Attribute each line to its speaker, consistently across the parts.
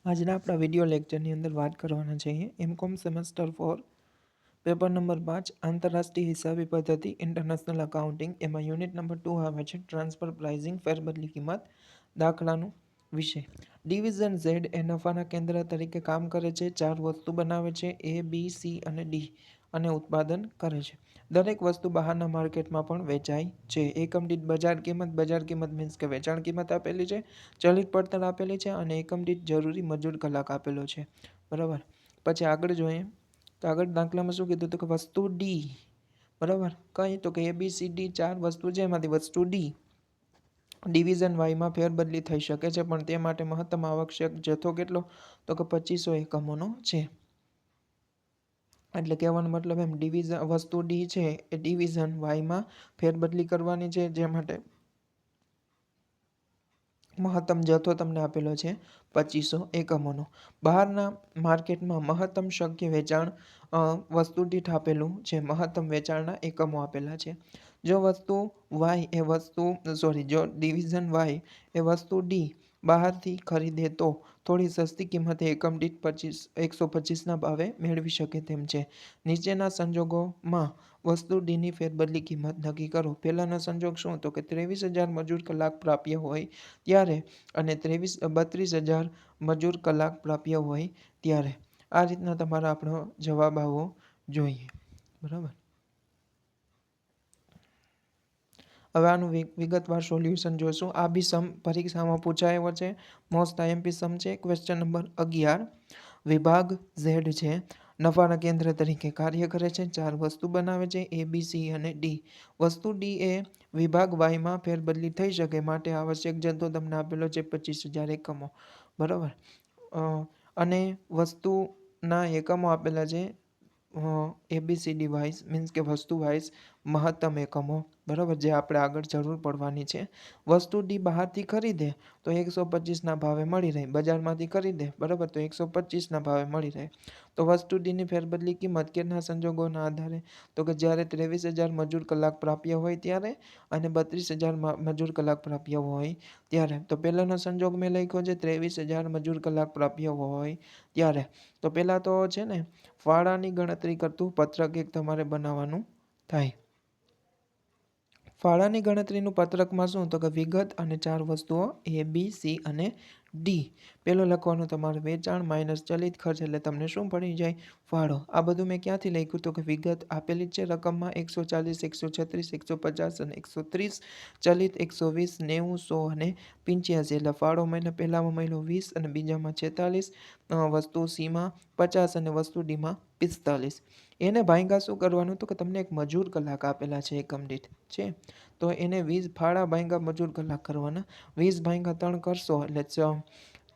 Speaker 1: આજના આપણા વિડીયો લેક્ચરની અંદર વાત કરવાના છીએ એમકોમ સેમેસ્ટર 4 પેપર નંબર 5 આંતરરાષ્ટ્રીય હિસાબી પદ્ધતિ ઇન્ટરનેશનલ અકાઉન્ટિંગ એમાં યુનિટ નંબર 2 આવે છે ટ્રાન્સફર પ્રાઇઝિંગ ફેરબદલી કિંમત દાખલાનું વિષય ડિવિઝન ઝેડ એ નફાના કેન્દ્ર તરીકે કામ કરે છે 4 વસ્તુ બનાવે છે એ બી સી અને ડી અને ઉત્પાદન કરે છે દરેક વસ્તુ બહારના માર્કેટમાં પણ વેચાય છે એકમ દીઠ બજાર કિંમત મીન્સ કે વેચાણ કિંમત આપેલી છે ચલિત પડતર આપેલી છે અને એકમ દીઠ જરૂરી મજૂર કલાક આપેલો છે બરાબર પછી આગળ જોઈએ તો આગળ દાખલામાં શું કીધું તો કે વસ્તુ ડી બરાબર કઈ તો કે એ બી સી ડી 4 વસ્તુ છે એમાંથી વસ્તુ ડી ડિવિઝન વાયમાં ફેરબદલી થઈ શકે છે પણ તે માટે મહત્તમ આવશ્યક જથ્થો કેટલો તો કે 2500 એકમોનો છે એટલે કહેવાનો મતલબ એમ ડિવિઝન વસ્તુ ડી છે એ ડિવિઝન વાયમાં ફેરબદલી કરવાની છે જે માટે મહત્તમ જથ્થો તમને આપેલો છે 2500 એકમોનો બહારના માર્કેટમાં મહત્તમ શક્ય વેચાણ વસ્તુ દીઠ આપેલું છે મહત્તમ વેચાણના એકમો આપેલા છે જો વસ્તુ વાય એ વસ્તુ જો ડિવિઝન વાય એ વસ્તુ ડી બહારથી ખરીદે તો થોડી સસ્તી કિંમતે એકમ દીઠ 125ના ભાવે મેળવી શકે તેમ છે નીચેના સંજોગોમાં વસ્તુ ડીની ફેરબદલી કિંમત નક્કી કરો પહેલાનો સંજોગ શું તો કે 23,000 મજૂર કલાક પ્રાપ્ય હોય ત્યારે અને 32,000 મજૂર કલાક પ્રાપ્ય હોય ત્યારે આ રીતના તમારા આપણો જવાબ આવવો જોઈએ બરાબર હવે આનું વિગતવાર સોલ્યુશન જોશું આ બી સમ પરીક્ષામાં પૂછાયો છે મોસ્ટ આઈએમપી સમ છે ક્વેશ્ચન નંબર 11 વિભાગ ઝેડ છે નફાના કેન્દ્ર તરીકે કાર્ય કરે છે 4 વસ્તુ બનાવે છે એ બી સી અને ડી વસ્તુ ડી એ વિભાગ વાયમાં ફેરબદલી થઈ શકે માટે આવશ્યક જથ્થો તમને આપેલો છે 25,000 એકમો બરાબર અને વસ્તુના એકમો આપેલા છે એબીસીડી વાઇઝ મીન્સ કે વસ્તુ વાઇઝ મહત્તમ એકમો બરાબર જે આપણે આગળ જરૂર પડવાની છે વસ્તુ ડી બહારથી ખરીદે તો 125ના ભાવે મળી રહે બજારમાંથી ખરીદે બરાબર તો 125ના ભાવે મળી રહે તો વસ્તુ ડીની ફેરબદલી કિંમત કેટલા સંજોગોના આધારે તો કે જ્યારે 23,000 મજૂર કલાક પ્રાપ્ય હોય ત્યારે અને 32,000 મજૂર કલાક પ્રાપ્ય હોય ત્યારે તો પહેલાનો સંજોગ મેં લખ્યો છે 23,000 મજૂર કલાક પ્રાપ્ય હોય ત્યારે તો પહેલાં તો છે ને ફાળાની ગણતરી કરતું પત્રક એક તમારે બનાવવાનું થાય ફાળાની ગણતરીનું પત્રકમાં શું તો કે વિગત અને 4 વસ્તુઓ એ બી સી અને ડી પેલો લખવાનું તમારે વેચાણ માઇનસ ચલિત ખર્ચ એટલે તમને શું પડી જાય ફાળો આ બધું મેં ક્યાંથી લખ્યું તો કે વિગત આપેલી છે રકમમાં 140 136 150 અને 130 ચલિત 120 90 100 અને 85 એટલે ફાળો મહિને પહેલામાં મળ્યો 20 અને બીજામાં 46 વસ્તુ સીમાં 50 અને વસ્તુ ડીમાં 45 એને ભાંગા શું કરવાનું તો કે તમને એક મજૂર કલાક આપેલા છે એકમ દીઠ છે તો એને 20 ફાળા ભાંગા મજૂર કલાક કરવાના 20 ભાંગા 3 કરશો એટલે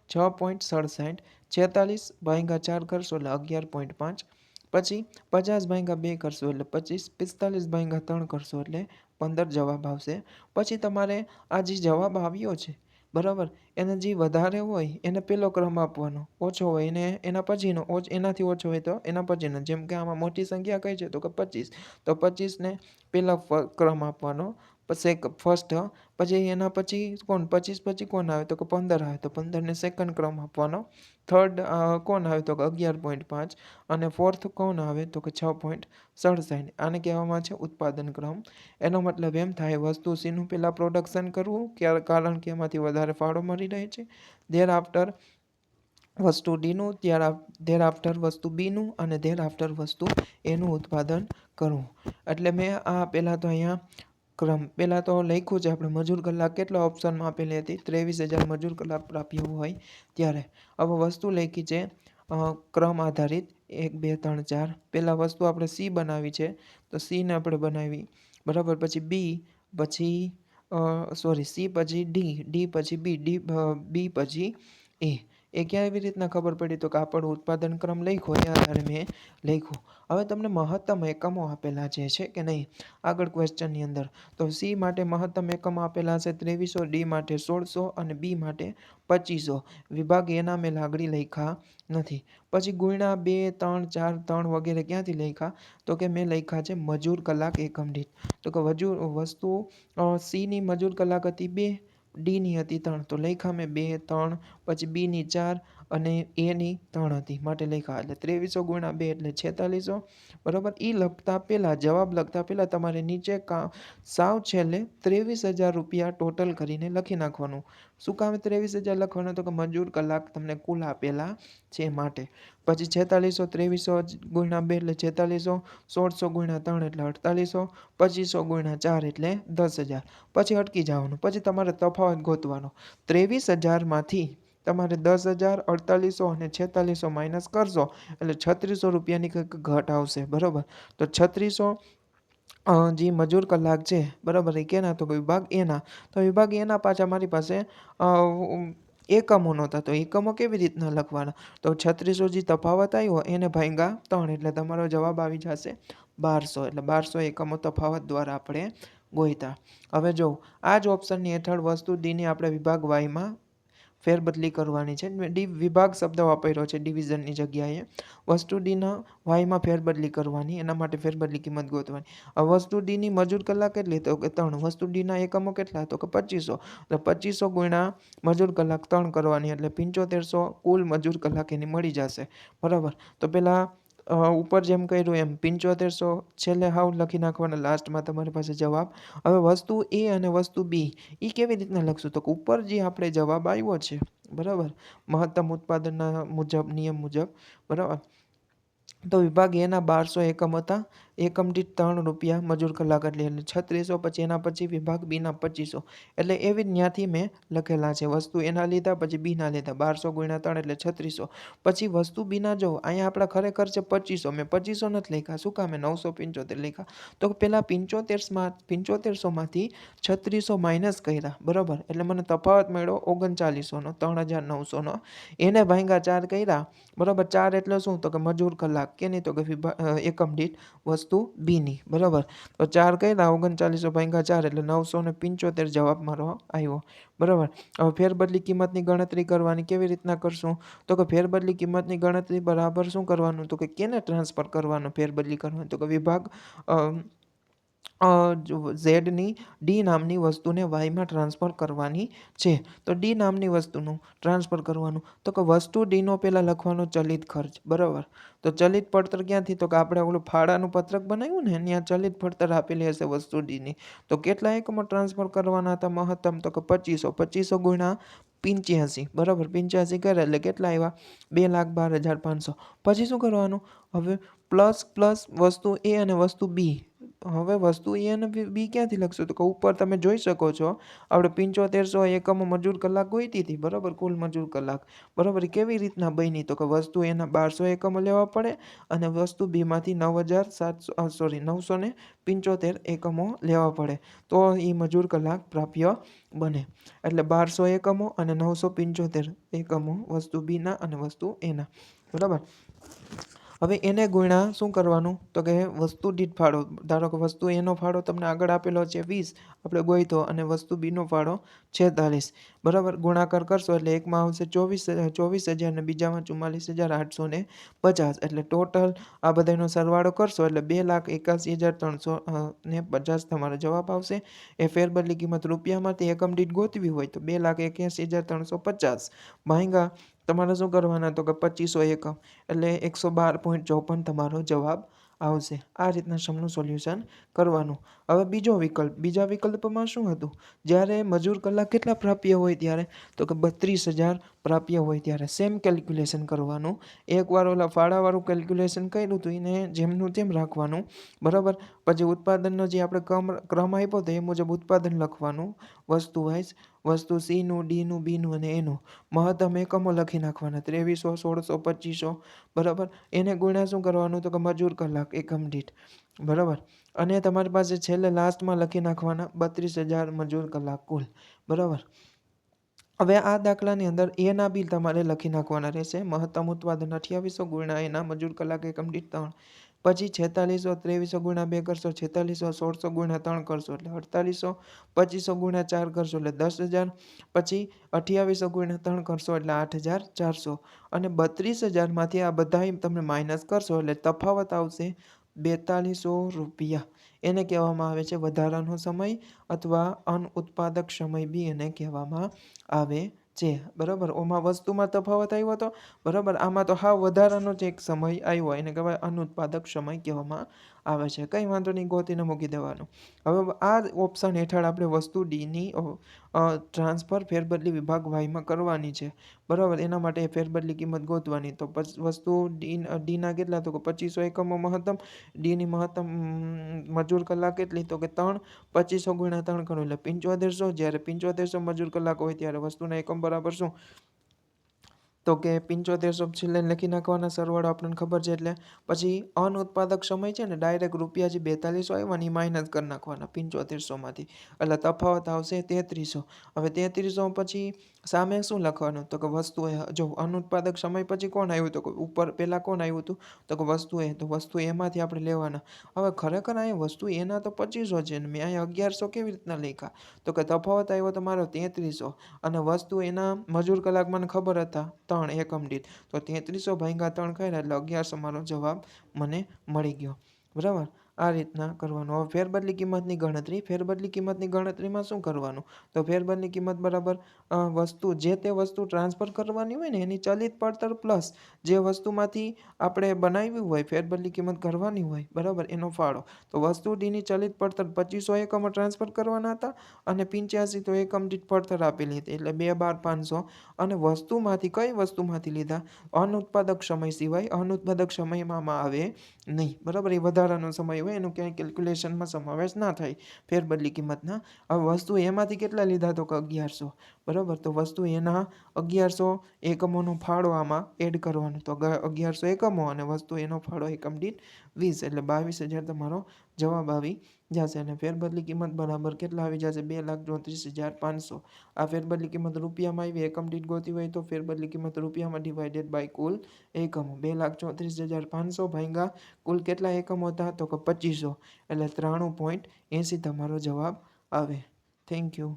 Speaker 1: 6.67 46 ભાંગા 4 કરશો એટલે 11.5 પછી 50 ભાંગા 2 કરશો એટલે 25 45 ભાંગા 3 કરશો એટલે 15 જવાબ આવશે પછી તમારે આ જે જવાબ આવ્યો છે બરાબર એને જે વધારે હોય એને પેલો ક્રમ આપવાનો ઓછો હોય એને એના પછીનો એનાથી ઓછો હોય તો એના પછીનો જેમ કે આમાં મોટી સંખ્યા કઈ છે તો કે 25 તો 25ને પેલા ક્રમ આપવાનો પછી ફર્સ્ટ પછી એના પછી કોણ 25 પછી કોણ આવે તો કે 15 આવે તો 15ને સેકન્ડ ક્રમ આપવાનો થર્ડ કોણ આવે તો કે 11.5 અને ફોર્થ કોણ આવે તો કે 6.67 આને કહેવામાં છે ઉત્પાદન ક્રમ એનો મતલબ એમ થાય વસ્તુ સીનું પહેલાં પ્રોડક્શન કરવું કારણ કે એમાંથી વધારે ફાળો મળી રહે છે ધેર આફ્ટર વસ્તુ ડીનું ધેર આફ્ટર વસ્તુ બીનું અને ધેર આફ્ટર વસ્તુ એનું ઉત્પાદન કરવું એટલે મેં આ પહેલાં તો અહીંયા ક્રમ પહેલાં તો લખ્યું છે આપણે મજૂર કલાક કેટલા ઓપ્શનમાં આપેલી હતી 23,000 મજૂર કલાક પ્રાપ્ય હોય ત્યારે હવે વસ્તુ લખી છે ક્રમ આધારિત 1 2 3 4 પહેલાં વસ્તુ આપણે સી બનાવી છે તો સીને આપણે બનાવી બરાબર પછી બી પછી સી પછી ડી પછી બી પછી એ ક્યાં એવી રીતના ખબર પડી તો કે આપણો ઉત્પાદન ક્રમ લખ્યો એ આધારે મેં લખ્યું હવે તમને મહત્તમ એકમો આપેલા છે કે નહીં આગળ ક્વેશ્ચનની અંદર તો સી માટે મહત્તમ એકમો આપેલા છે 2300 ડી માટે 1600 અને બી માટે 2500 વિભાગ એના મેં લાગણી લખ્યા નથી પછી ગુણ્યા 2 3 4 3 વગેરે ક્યાંથી લખ્યા તો કે મેં લખ્યા છે મજૂર કલાક એકમ દીઠ તો કે વસ્તુ સીની મજૂર કલાક હતી 2 ડીની હતી 3 તો લખ્યા મેં 2 3, પછી બીની 4 અને એની 3 હતી માટે લખ્યા. એટલે 2300 ગુણ્યા 2 એટલે 4600 બરાબર. એ લખતા પહેલાં જવાબ લખતા પહેલાં તમારે નીચે સાવ છેલ્લે 23,000 રૂપિયા ટોટલ કરીને લખી નાખવાનું. શું કામ 23,000 લખવાનું? તો કે મજૂર કલાક તમને કુલ આપેલા છે માટે. પછી 4600 2300 ગુણ્યા 2 એટલે 4600, 1600 ગુણ્યા 3 એટલે 4800, 2500 ગુણ્યા 4 એટલે 10,000. પછી અટકી જવાનું. પછી તમારે તફાવત ગોતવાનો. 23,000માંથી તમારે 10,000, 4800 અને 4600 માઇનસ કરશો એટલે 3600 રૂપિયાની કંઈક ઘટ આવશે બરાબર. તો 3600 જે મજૂર કલાક છે બરાબર એ કેના? તો વિભાગ એના. તો વિભાગ એના પાછા મારી પાસે એકમો નહોતા તો એકમો કેવી રીતના લખવાના? તો 3600 જે તફાવત આવ્યો એને ભાગ્યા 3 એટલે તમારો જવાબ આવી જશે 1200. એટલે 1200 એકમો તફાવત દ્વારા આપણે ગોઈતા. હવે જો આ જ ઓપ્શનની હેઠળ વસ્તુ ડીની આપણે વિભાગ વાયમાં ફેરબદલી કરવાની છે. વિભાગ શબ્દ વાપર્યો છે ડિવિઝનની જગ્યાએ. વસ્તુ ડીના વાયમાં ફેરબદલી કરવાની, એના માટે ફેરબદલી કિંમત ગોતવાની. હવે વસ્તુ ડીની મજૂર કલાક કેટલી? તો કે 3. વસ્તુ ડીના એકમો કેટલા? તો કે 2500. તો 2500 ગુણ્યા મજૂર કલાક 3 કરવાની એટલે 7500 કુલ મજૂર કલાક એની મળી જશે બરાબર. તો પહેલાં ઉપર જેમ કર્યું એમ 7500 છેલ્લે હાવ લખી નાખવાના, લાસ્ટમાં તમારી પાસે જવાબ. હવે વસ્તુ એ અને વસ્તુ બી એ કેવી રીતના લખશું? તો ઉપર જે આપણે જવાબ આવ્યો છે બરાબર મહત્તમ ઉત્પાદનના મુજબ નિયમ મુજબ બરાબર. તો વિભાગ એના 1200 એકમ હતા. એકમ દીઠ 3 રૂપિયા મજૂર કલાક એટલે 3600. પછી એના પછી વિભાગ બીના 2500 એટલે એવી જ ત્યાંથી મેં લખેલા છે. વસ્તુ એના લીધા પછી બીના લીધા 1200 ગુણ્યા 3 એટલે 3600. પછી વસ્તુ બીના જો અહીંયા આપણા ખરેખર છે 2500, મેં 2500 નથી લખ્યા. શું કામ? મેં 975 લખ્યા. તો પહેલાં 7500માંથી 3600 માઇનસ કર્યા બરાબર. એટલે મને તફાવત મળ્યો 3900નો 3900નો. એને ભાગ્યા 4 કર્યા બરાબર. 4 એટલે શું? તો કે મજૂર કલાક કેની? તો કે એકમ દીઠ વસ્તુ બીની બરાબર. તો 4 કર્યા 3900 ભાગ્યા 4 એટલે 975 જવાબ મારો આવ્યો બરાબર. હવે ફેરબદલી કિંમતની ગણતરી કરવાની. કેવી રીતના કરશું? તો કે ફેરબદલી કિંમતની ગણતરી બરાબર શું કરવાનું? તો કે કેને ટ્રાન્સફર કરવાનું? ફેરબદલી કરવાનું તો કે વિભાગ ઝેડની ડી નામની વસ્તુને વાયમાં ટ્રાન્સફર કરવાની છે. તો ડી નામની વસ્તુનું ટ્રાન્સફર કરવાનું. તો કે વસ્તુ ડીનો પહેલાં લખવાનો ચલિત ખર્ચ બરાબર. તો ચલિત પડતર ક્યાંથી? તો કે આપણે ઓલું ફાળાનું પત્રક બનાવ્યું ને ત્યાં ચલિત પડતર આપેલી હશે વસ્તુ ડીની. તો કેટલા એકમો ટ્રાન્સફર કરવાના હતા મહત્તમ? તો કે 2500. 2500 ગુણ્યા 85 બરાબર. 85 કરે એટલે કેટલા આવ્યા? 2,12,500. પછી શું કરવાનું? હવે પ્લસ વસ્તુ એ અને વસ્તુ બી. હવે વસ્તુ એ અને બી ક્યાંથી લખશું? તો કે ઉપર તમે જોઈ શકો છો આપણે 7500 એકમો મજૂર કલાક ગોઈતી હતી બરાબર. કુલ મજૂર કલાક બરાબર. કેવી રીતના બની? તો કે વસ્તુ એના 1200 એકમો લેવા પડે અને વસ્તુ બીમાંથી 975 એકમો લેવા પડે તો એ મજૂર કલાક પ્રાપ્ય બને. એટલે 1200 એકમો અને 975 એકમો વસ્તુ બીના અને વસ્તુ એના બરાબર. હવે એને ગુણ્યા શું કરવાનું? તો કે વસ્તુ દીઠ ફાળો. ધારો કે વસ્તુ એનો ફાળો તમને આગળ આપેલો છે 20 આપણે ગોઈતો અને વસ્તુ બીનો ફાળો 46 બરાબર. ગુણાકાર કરશો એટલે એકમાં આવશે 24,000 અને બીજામાં 44,850 એટલે ટોટલ આ બધાનો સરવાળો કરશો એટલે 2,81,350 તમારો જવાબ આવશે. એ ફેરબદલી કિંમત રૂપિયામાંથી એકમ દીઠ ગોતવી હોય તો 2,81,350 ભાગ્યા તમારે શું કરવાના? તો કે 2500 એકમ એટલે 112.54 તમારો જવાબ આવશે. આ રીતના સમનું સોલ્યુશન કરવાનું. હવે બીજા વિકલ્પમાં શું હતું? જ્યારે મજૂર કલાક કેટલા પ્રાપ્ય હોય ત્યારે? તો કે 32,000 પ્રાપ્ય હોય ત્યારે સેમ કેલ્ક્યુલેશન કરવાનું. એકવાર ઓલા ફાળાવાળું કેલ્ક્યુલેશન કર્યું હતું એને જેમનું તેમ રાખવાનું બરાબર. પછી ઉત્પાદનનો જે આપણે ક્રમ આપ્યો તો એ મુજબ ઉત્પાદન લખવાનું. વસ્તુ વાઇઝ વસ્તુ સીનું, ડીનું, બીનું અને એનું મહત્તમ એકમો લખી નાખવાના 2300, 1600, 2500 બરાબર. એને ગુણ્યા શું કરવાનું? તો કે મજૂર કલાક એકમ દીઠ બરાબર. અને તમારી પાસે છેલ્લે લાસ્ટમાં લખી નાખવાના 32,000 મજૂર કલાક કુલ બરાબર. હવે આ દાખલાની અંદર એના બી તમારે લખી નાખવાના રહેશે. મહત્તમ ઉત્પાદન 2800 ગુણ્યા એના મજૂર કલાક એકમ દીઠ 3. પછી 4600 2300 ગુણ્યા 2 કરશો 4600, 1600 ગુણ્યા 3 કરશો એટલે 4800, 2500 ગુણ્યા 4 કરશો એટલે 10,000. પછી 2800 ગુણ્યા 3 કરશો એટલે 8,400 અને 32,000માંથી આ બધા તમે માઇનસ કરશો એટલે તફાવત આવશે 4200 રૂપિયા. એને કહેવામાં આવે છે વધારાનો સમય અથવા અનઉત્પાદક સમય બી એને કહેવામાં આવે છે. બરાબર, ઓમાં વસ્તુમાં તફાવત આવ્યો હતો. બરાબર, આમાં તો હાવ વધારાનો જ એક સમય આવ્યો, એને કહેવાય અનુત્પાદક સમય કહેવામાં આવે છે. કંઈ વાંધો નહીં, ગોતીને મૂકી દેવાનું. હવે આ ઓપ્શન હેઠળ આપણે વસ્તુ ડીની ટ્રાન્સફર ફેરબદલી વિભાગ વાયમાં કરવાની છે. બરાબર, એના માટે ફેરબદલી કિંમત ગોતવાની. તો વસ્તુ ડીના કેટલા, તો કે 2500 એકમો મહત્તમ. ડીની મહત્તમ મજૂર કલાક કેટલી, તો કે 3. 2500 ગુણ્યા 3 કરો એટલે 7500. જ્યારે 7500 મજૂર કલાક હોય ત્યારે વસ્તુના એકમ બરાબર શું, તો કે 7500 છેલ્લે લખી નાખવાના, સરવાળો આપણને ખબર છે એટલે. પછી અનઉત્પાદક સમય છે ને, ડાયરેક્ટ રૂપિયા જે 4200 આવ્યા ને એ માઇનસ કરી નાખવાના 7500માંથી, એટલે તફાવત આવશે 3300. હવે 3300 પછી સામે શું લખવાનું, તો કે વસ્તુ એ. જો અનુત્પાદક સમય પછી કોણ આવ્યું, તો કે ઉપર પહેલાં કોણ આવ્યું હતું, તો કે વસ્તુ એ. તો વસ્તુ એમાંથી આપણે લેવાના. હવે ખરેખર અહીંયા વસ્તુ એના તો 2500 છે ને મેં અહીંયા 1100 કેવી રીતના લખ્યા, તો કે તફાવત આવ્યો તમારો 3300 અને વસ્તુ એના મજૂર કલાક મને ખબર હતા 3 એકમ દીઠ, તો 3300 ભાગ્યા 3 કર્યા એટલે 1100 મારો જવાબ મને મળી ગયો. બરાબર, આ રીતના કરવાનું. હવે ફેરબદલી કિંમતની ગણતરી. ફેરબદલી કિંમતની ગણતરીમાં શું કરવાનું, તો ફેરબદલી કિંમત બરાબર વસ્તુ, જે તે વસ્તુ ટ્રાન્સફર કરવાની હોય ને એની ચલિત પડતર પ્લસ જે વસ્તુમાંથી આપણે બનાવ્યું હોય ફેરબદલી કિંમત કરવાની હોય, બરાબર, એનો ફાળો. તો વસ્તુ ડીની ચલિત પડતર 2500 એકમો ટ્રાન્સફર કરવાના હતા અને 85 તો એકમ દીઠ પડતર આપેલી હતી, એટલે 2 12 500. અને વસ્તુમાંથી કઈ વસ્તુમાંથી લીધા, અનુત્પાદક સમય સિવાય. અનુત્પાદક સમયમાં આવે નહીં. બરાબર, એ વધારાનો સમય હોય, એનું ક્યાંય કેલ્ક્યુલેશનમાં સમાવેશ ના થાય ફેરબદલી કિંમતના. હવે વસ્તુ એમાંથી કેટલા લીધા, તો કે 1100. બરાબર, તો વસ્તુ એના 1100 એકમોનો ફાળો આમાં એડ કરવાનો. તો 1100 એકમો અને વસ્તુ એનો ફાળો એકમ દીઠ 20, એટલે 22,000 તમારો જવાબ આવી જશે. અને ફેરબદલી કિંમત બરાબર કેટલા આવી જશે, 2,34,500. આ ફેરબદલી કિંમત રૂપિયામાં આવી, એકમ દીઠ ગોતી હોય તો ફેરબદલી કિંમત રૂપિયામાં ડિવાઇડેડ બાય કુલ એકમો. 2,34,500 ભાગ્યા કુલ કેટલા એકમો હતા, તો કે 2500, એટલે 93.80 તમારો જવાબ આવે. Thank you.